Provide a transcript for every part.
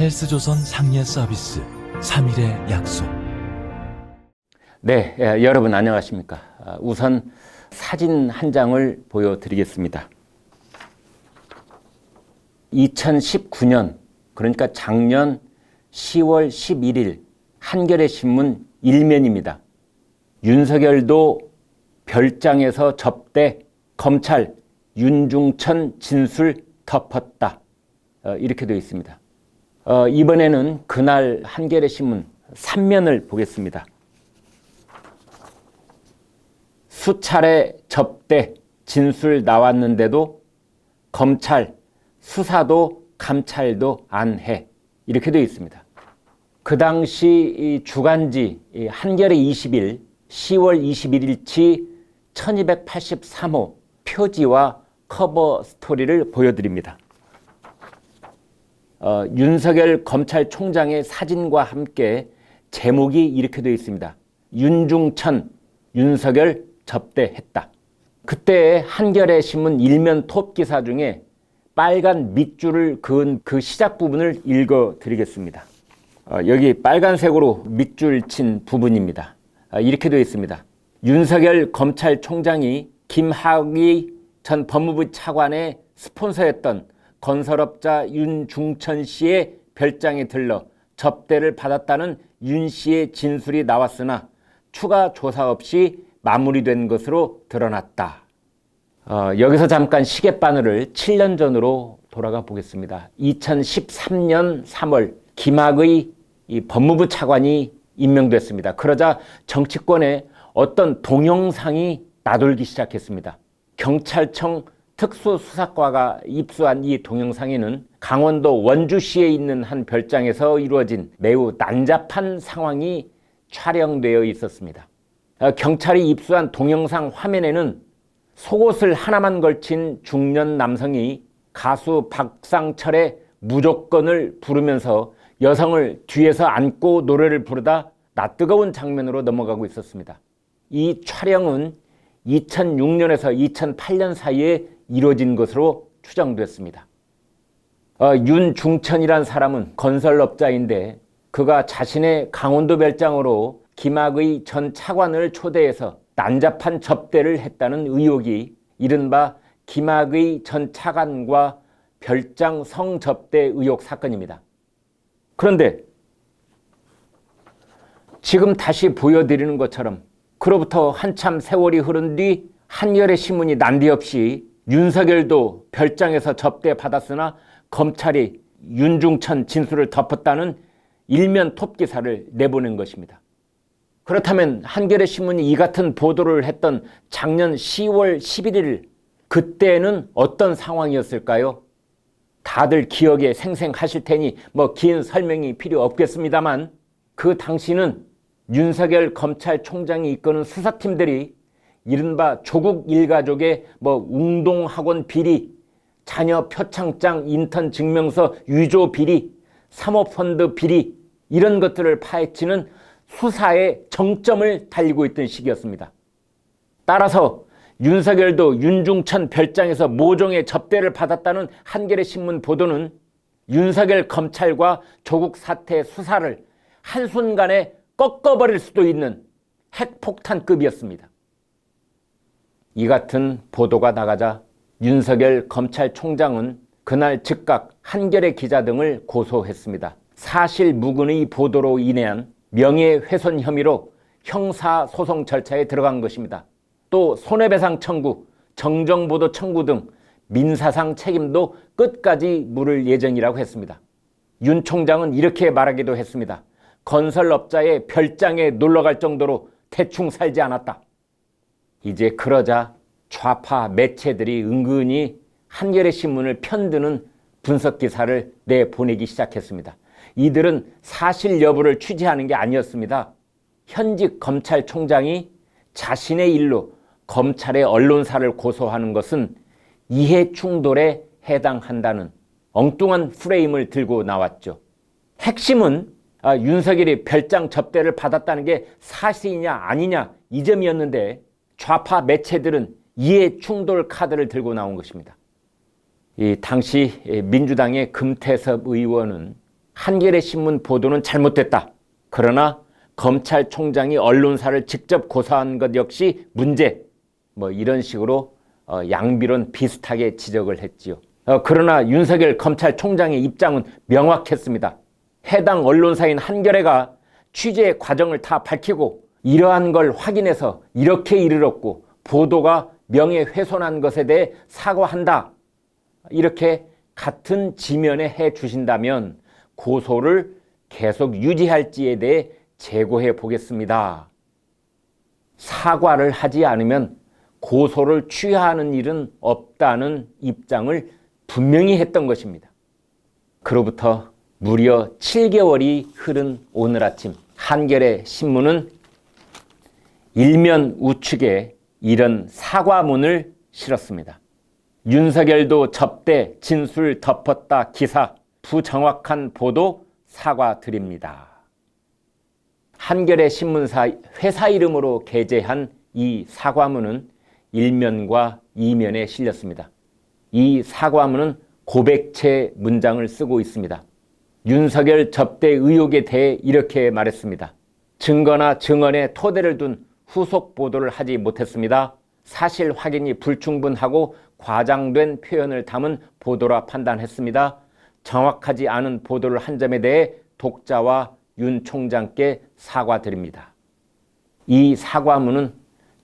헬스조선 상례 서비스 3일의 약속. 네, 여러분 안녕하십니까. 우선 사진 한 장을 보여드리겠습니다. 2019년, 그러니까 작년 10월 11일 한겨레 신문 일면입니다. 윤석열도 별장에서 접대, 검찰 윤중천 진술 덮었다. 이렇게 되어 있습니다. 이번에는 그날 한겨레 신문 3면을 보겠습니다. 수차례 접대, 진술 나왔는데도 검찰 수사도 감찰도 안 해. 이렇게 되어 있습니다. 그 당시 이 주간지 한겨레 20일 10월 21일치 1283호 표지와 커버 스토리를 보여드립니다. 윤석열 검찰총장의 사진과 함께 제목이 이렇게 되어 있습니다. 윤중천, 윤석열 접대했다. 그때 한겨레 신문 일면 톱 기사 중에 빨간 밑줄을 그은 그 시작 부분을 읽어드리겠습니다. 여기 빨간색으로 밑줄 친 부분입니다. 이렇게 되어 있습니다. 윤석열 검찰총장이 김학의 전 법무부 차관의 스폰서였던 건설업자 윤중천 씨의 별장에 들러 접대를 받았다는 윤 씨의 진술이 나왔으나 추가 조사 없이 마무리된 것으로 드러났다. 여기서 잠깐 시계바늘을 7년 전으로 돌아가 보겠습니다. 2013년 3월 김학의 이 법무부 차관이 임명됐습니다. 그러자 정치권에 어떤 동영상이 나돌기 시작했습니다. 경찰청 특수수사과가 입수한 이 동영상에는 강원도 원주시에 있는 한 별장에서 이루어진 매우 난잡한 상황이 촬영되어 있었습니다. 경찰이 입수한 동영상 화면에는 속옷을 하나만 걸친 중년 남성이 가수 박상철의 무조건을 부르면서 여성을 뒤에서 안고 노래를 부르다 낯뜨거운 장면으로 넘어가고 있었습니다. 이 촬영은 2006년에서 2008년 사이에 이루어진 것으로 추정됐습니다. 윤중천이란 사람은 건설업자인데 그가 자신의 강원도 별장으로 김학의 전 차관을 초대해서 난잡한 접대를 했다는 의혹이 이른바 김학의 전 차관과 별장 성접대 의혹 사건입니다. 그런데 지금 다시 보여드리는 것처럼 그로부터 한참 세월이 흐른 뒤 한겨레 신문이 난데없이 윤석열도 별장에서 접대받았으나 검찰이 윤중천 진술을 덮었다는 일면 톱 기사를 내보낸 것입니다. 그렇다면 한겨레 신문이 이 같은 보도를 했던 작년 10월 11일 그때는 어떤 상황이었을까요? 다들 기억에 생생하실 테니 긴 설명이 필요 없겠습니다만 그 당시는 윤석열 검찰총장이 이끄는 수사팀들이 이른바 조국 일가족의 웅동학원 비리, 자녀 표창장 인턴 증명서 위조 비리, 사모펀드 비리 이런 것들을 파헤치는 수사의 정점을 달리고 있던 시기였습니다. 따라서 윤석열도 윤중천 별장에서 모종의 접대를 받았다는 한겨레 신문 보도는 윤석열 검찰과 조국 사태 수사를 한순간에 꺾어버릴 수도 있는 핵폭탄급이었습니다. 이 같은 보도가 나가자 윤석열 검찰총장은 그날 즉각 한겨레 기자 등을 고소했습니다. 사실무근의 보도로 인해한 명예훼손 혐의로 형사소송 절차에 들어간 것입니다. 또 손해배상 청구, 정정보도 청구 등 민사상 책임도 끝까지 물을 예정이라고 했습니다. 윤 총장은 이렇게 말하기도 했습니다. 건설업자의 별장에 놀러갈 정도로 대충 살지 않았다. 이제 그러자 좌파 매체들이 은근히 한겨레 신문을 편드는 분석 기사를 내보내기 시작했습니다. 이들은 사실 여부를 취재하는 게 아니었습니다. 현직 검찰총장이 자신의 일로 검찰의 언론사를 고소하는 것은 이해 충돌에 해당한다는 엉뚱한 프레임을 들고 나왔죠. 핵심은 윤석열이 별장 접대를 받았다는 게 사실이냐 아니냐 이 점이었는데 좌파 매체들은 이해 충돌 카드를 들고 나온 것입니다. 이 당시 민주당의 금태섭 의원은 한겨레 신문 보도는 잘못됐다. 그러나 검찰총장이 언론사를 직접 고소한 것 역시 문제. 이런 식으로 양비론 비슷하게 지적을 했지요. 그러나 윤석열 검찰총장의 입장은 명확했습니다. 해당 언론사인 한겨레가 취재 과정을 다 밝히고 이러한 걸 확인해서 이렇게 이르렀고 보도가 명예훼손한 것에 대해 사과한다. 이렇게 같은 지면에 해 주신다면 고소를 계속 유지할지에 대해 재고해 보겠습니다. 사과를 하지 않으면 고소를 취하하는 일은 없다는 입장을 분명히 했던 것입니다. 그로부터 무려 7개월이 흐른 오늘 아침 한겨레 신문은 일면 우측에 이런 사과문을 실었습니다. 윤석열도 접대 진술 덮었다 기사 부정확한 보도 사과드립니다. 한겨레 신문사 회사 이름으로 게재한 이 사과문은 1면과 2면에 실렸습니다. 이 사과문은 고백체 문장을 쓰고 있습니다. 윤석열 접대 의혹에 대해 이렇게 말했습니다. 증거나 증언에 토대를 둔 후속 보도를 하지 못했습니다. 사실 확인이 불충분하고 과장된 표현을 담은 보도라 판단했습니다. 정확하지 않은 보도를 한 점에 대해 독자와 윤 총장께 사과드립니다. 이 사과문은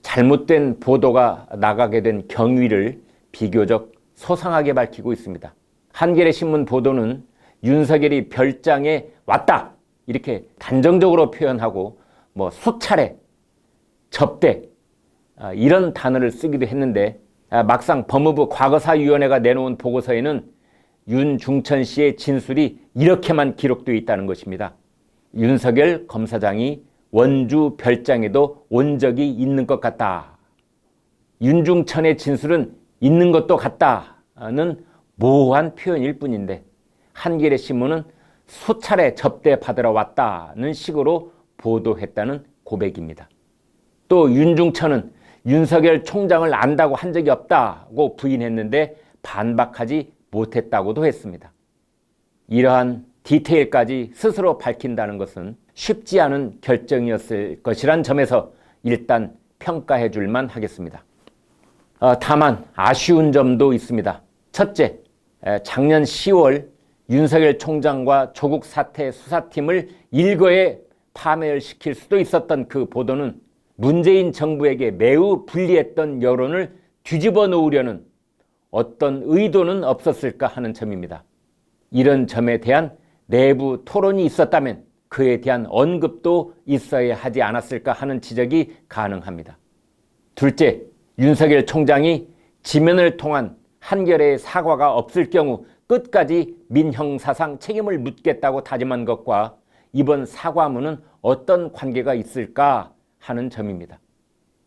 잘못된 보도가 나가게 된 경위를 비교적 소상하게 밝히고 있습니다. 한겨레 신문 보도는 윤석열이 별장에 왔다 이렇게 단정적으로 표현하고 수차례 접대 이런 단어를 쓰기도 했는데 막상 법무부 과거사위원회가 내놓은 보고서에는 윤중천 씨의 진술이 이렇게만 기록되어 있다는 것입니다. 윤석열 검사장이 원주 별장에도 온 적이 있는 것 같다. 윤중천의 진술은 있는 것도 같다는 모호한 표현일 뿐인데 한겨레 신문은 수차례 접대받으러 왔다는 식으로 보도했다는 고백입니다. 또 윤중천은 윤석열 총장을 안다고 한 적이 없다고 부인했는데 반박하지 못했다고도 했습니다. 이러한 디테일까지 스스로 밝힌다는 것은 쉽지 않은 결정이었을 것이란 점에서 일단 평가해 줄만 하겠습니다. 다만 아쉬운 점도 있습니다. 첫째, 작년 10월 윤석열 총장과 조국 사태 수사팀을 일거에 파멸시킬 수도 있었던 그 보도는 문재인 정부에게 매우 불리했던 여론을 뒤집어 놓으려는 어떤 의도는 없었을까 하는 점입니다. 이런 점에 대한 내부 토론이 있었다면 그에 대한 언급도 있어야 하지 않았을까 하는 지적이 가능합니다. 둘째, 윤석열 총장이 지면을 통한 한겨레의 사과가 없을 경우 끝까지 민형사상 책임을 묻겠다고 다짐한 것과 이번 사과문은 어떤 관계가 있을까 하는 점입니다.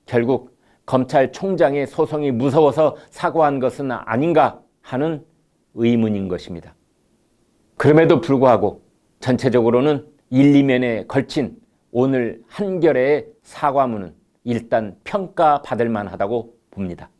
결국 검찰총장의 소송이 무서워서 사과한 것은 아닌가 하는 의문인 것입니다. 그럼에도 불구하고 전체적으로는 1, 2면에 걸친 오늘 한겨레의 사과문은 일단 평가받을 만하다고 봅니다.